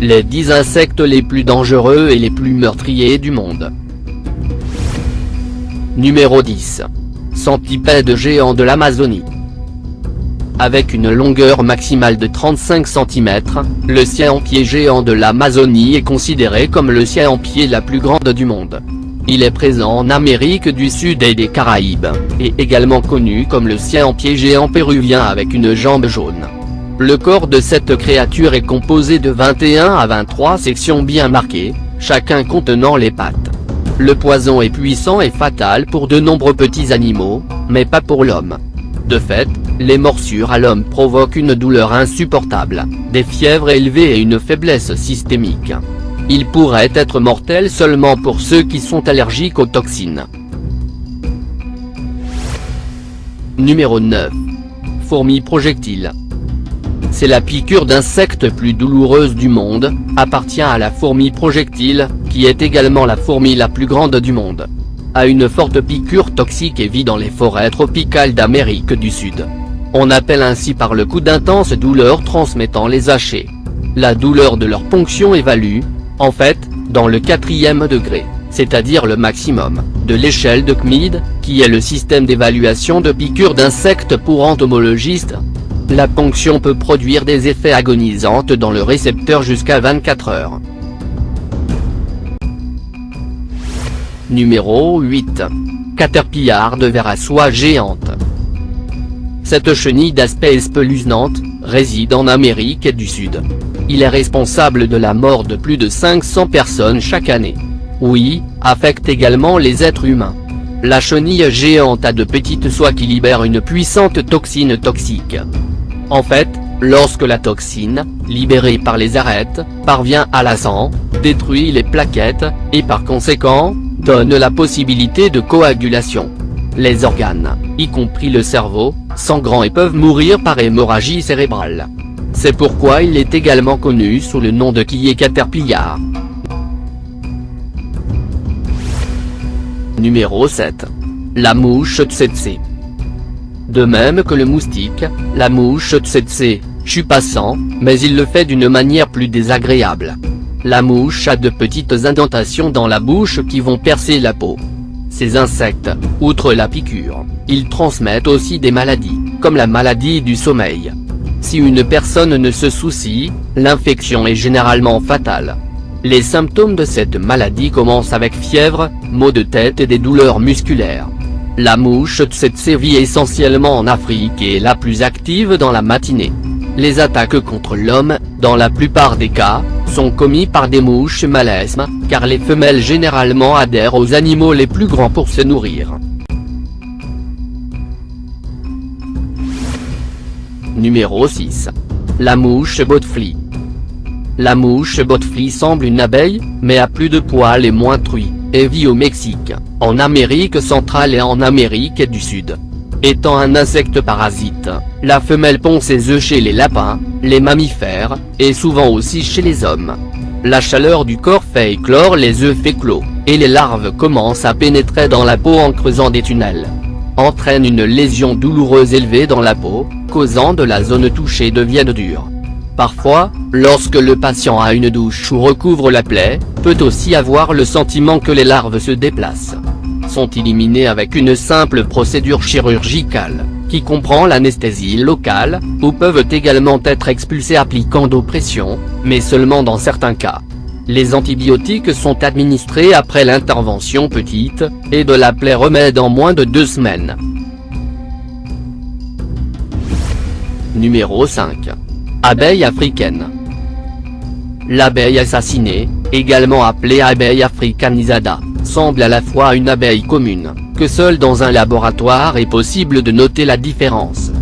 Les 10 insectes les plus dangereux et les plus meurtriers du monde. Numéro 10. Centipède géant de l'Amazonie. Avec une longueur maximale de 35 cm, le cyampie géant de l'Amazonie est considéré comme le cyampie la plus grande du monde. Il est présent en Amérique du Sud et des Caraïbes, et également connu comme le cyampie géant péruvien avec une jambe jaune. Le corps de cette créature est composé de 21 à 23 sections bien marquées, chacun contenant les pattes. Le poison est puissant et fatal pour de nombreux petits animaux, mais pas pour l'homme. De fait, les morsures à l'homme provoquent une douleur insupportable, des fièvres élevées et une faiblesse systémique. Il pourrait être mortel seulement pour ceux qui sont allergiques aux toxines. Numéro 9. Fourmi projectile. C'est la piqûre d'insecte plus douloureuse du monde, appartient à la fourmi projectile, qui est également la fourmi la plus grande du monde. A une forte piqûre toxique et vit dans les forêts tropicales d'Amérique du Sud. On appelle ainsi par le coup d'intense douleur transmettant les hachés. La douleur de leur ponction évalue, en fait, dans le 4e degré, c'est-à-dire le maximum, de l'échelle de CMID, qui est le système d'évaluation de piqûres d'insectes pour entomologistes. La ponction peut produire des effets agonisants dans le récepteur jusqu'à 24 heures. Numéro 8. Caterpillar de ver à soie géante. Cette chenille d'aspect espeluznante, réside en Amérique du Sud. Il est responsable de la mort de plus de 500 personnes chaque année. Oui, affecte également les êtres humains. La chenille géante a de petites soies qui libèrent une puissante toxine toxique. En fait, lorsque la toxine, libérée par les arêtes, parvient à la sang, détruit les plaquettes, et par conséquent, donne la possibilité de coagulation. Les organes, y compris le cerveau, sangrant et peuvent mourir par hémorragie cérébrale. C'est pourquoi il est également connu sous le nom de Caterpillar. Numéro 7. La mouche tsetse. De même que le moustique, la mouche tsetse tue passant, mais il le fait d'une manière plus désagréable. La mouche a de petites indentations dans la bouche qui vont percer la peau. Ces insectes, outre la piqûre, ils transmettent aussi des maladies, comme la maladie du sommeil. Si une personne ne se soucie, l'infection est généralement fatale. Les symptômes de cette maladie commencent avec fièvre, maux de tête et des douleurs musculaires. La mouche tsetse vit essentiellement en Afrique et est la plus active dans la matinée. Les attaques contre l'homme, dans la plupart des cas, sont commis par des mouches malesmes, car les femelles généralement adhèrent aux animaux les plus grands pour se nourrir. Numéro 6. La mouche botfly. La mouche botfly semble une abeille, mais a plus de poils et moins truie, et vit au Mexique, en Amérique centrale et en Amérique du Sud. Étant un insecte parasite, la femelle pond ses œufs chez les lapins, les mammifères, et souvent aussi chez les hommes. La chaleur du corps fait éclore les œufs fécaux, et les larves commencent à pénétrer dans la peau en creusant des tunnels. Entraîne une lésion douloureuse élevée dans la peau, causant de la zone touchée devienne dure. Parfois, lorsque le patient a une douche ou recouvre la plaie, peut aussi avoir le sentiment que les larves se déplacent. Sont éliminés avec une simple procédure chirurgicale, qui comprend l'anesthésie locale, ou peuvent également être expulsés appliquant d'oppression, mais seulement dans certains cas. Les antibiotiques sont administrés après l'intervention petite, et de la plaie remède en moins de 2 semaines. Numéro 5. Abeille africaine. L'abeille assassinée, également appelée abeille africanisada, semble à la fois une abeille commune, que seul dans un laboratoire est possible de noter la différence.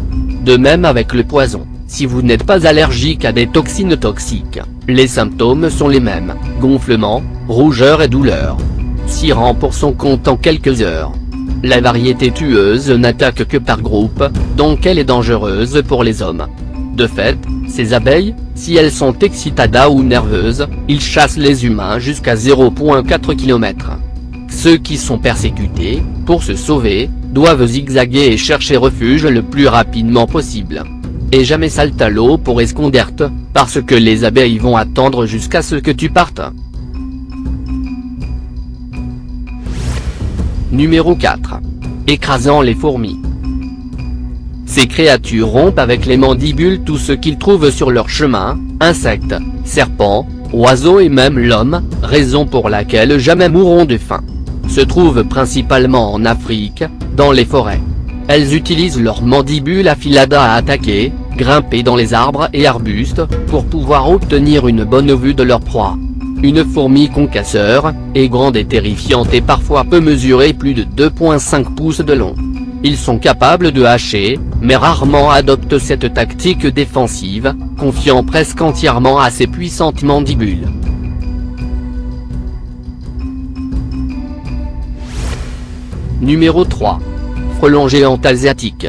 De même avec le poison, si vous n'êtes pas allergique à des toxines toxiques, les symptômes sont les mêmes, gonflement, rougeur et douleur. S'y rend pour son compte en quelques heures. La variété tueuse n'attaque que par groupe, donc elle est dangereuse pour les hommes. De fait, ces abeilles, si elles sont excitadas ou nerveuses, ils chassent les humains jusqu'à 0,4 km. Ceux qui sont persécutés, pour se sauver, doivent zigzaguer et chercher refuge le plus rapidement possible. Et jamais salte à l'eau pour esconderte, parce que les abeilles vont attendre jusqu'à ce que tu partes. Numéro 4. Écrasant les fourmis. Ces créatures rompent avec les mandibules tout ce qu'ils trouvent sur leur chemin, insectes, serpents, oiseaux et même l'homme, raison pour laquelle jamais mourront de faim. Se trouvent principalement en Afrique, dans les forêts. Elles utilisent leurs mandibules affilées à attaquer, grimper dans les arbres et arbustes, pour pouvoir obtenir une bonne vue de leur proie. Une fourmi concasseur, est grande et terrifiante et parfois peut mesurer plus de 2,5 pouces de long. Ils sont capables de hacher, mais rarement adoptent cette tactique défensive, confiant presque entièrement à ses puissantes mandibules. Numéro 3. Frelon géant asiatique.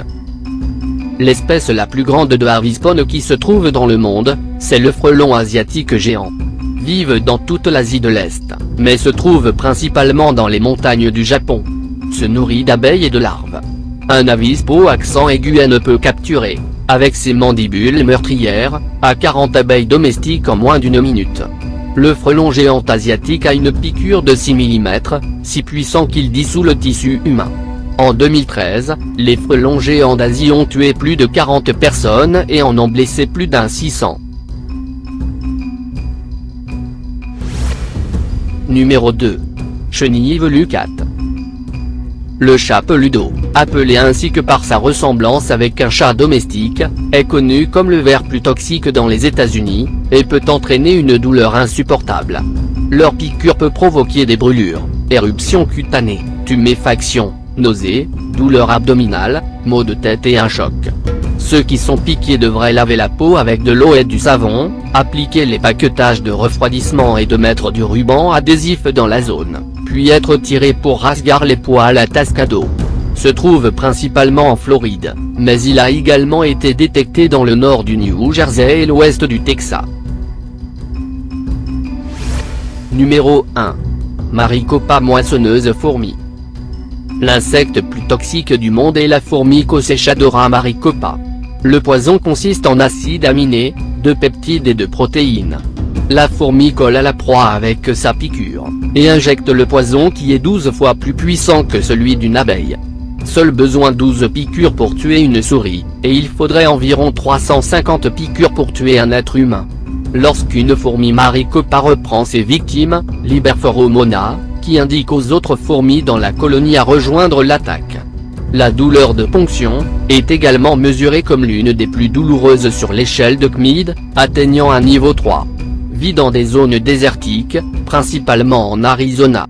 L'espèce la plus grande de avispone qui se trouve dans le monde, c'est le frelon asiatique géant. Vivent dans toute l'Asie de l'Est, mais se trouve principalement dans les montagnes du Japon. Se nourrit d'abeilles et de larves. Un avispo accent aigu ne peut capturer, avec ses mandibules meurtrières, à 40 abeilles domestiques en moins d'une minute. Le frelon géant asiatique a une piqûre de 6 mm, si puissant qu'il dissout le tissu humain. En 2013, les frelons géants d'Asie ont tué plus de 40 personnes et en ont blessé plus d'un 600. Numéro 2. Chenille velucate. Le chat peludo, appelé ainsi que par sa ressemblance avec un chat domestique, est connu comme le ver plus toxique dans les États-Unis, et peut entraîner une douleur insupportable. Leur piqûre peut provoquer des brûlures, éruptions cutanées, tuméfaction, nausées, douleurs abdominales, maux de tête et un choc. Ceux qui sont piqués devraient laver la peau avec de l'eau et du savon, appliquer les paquetages de refroidissement et de mettre du ruban adhésif dans la zone, puis être tirés pour rasgar les poils à Tascado. Se trouve principalement en Floride, mais il a également été détecté dans le nord du New Jersey et l'ouest du Texas. Numéro 1. Maricopa moissonneuse fourmi. L'insecte plus toxique du monde est la fourmi Coccechadora maricopa. Le poison consiste en acides aminés, de peptides et de protéines. La fourmi colle à la proie avec sa piqûre, et injecte le poison qui est 12 fois plus puissant que celui d'une abeille. Seul besoin 12 piqûres pour tuer une souris, et il faudrait environ 350 piqûres pour tuer un être humain. Lorsqu'une fourmi maricopa reprend ses victimes, libère pheromona, qui indique aux autres fourmis dans la colonie à rejoindre l'attaque. La douleur de ponction est également mesurée comme l'une des plus douloureuses sur l'échelle de CMID, atteignant un niveau 3. Vit dans des zones désertiques, principalement en Arizona.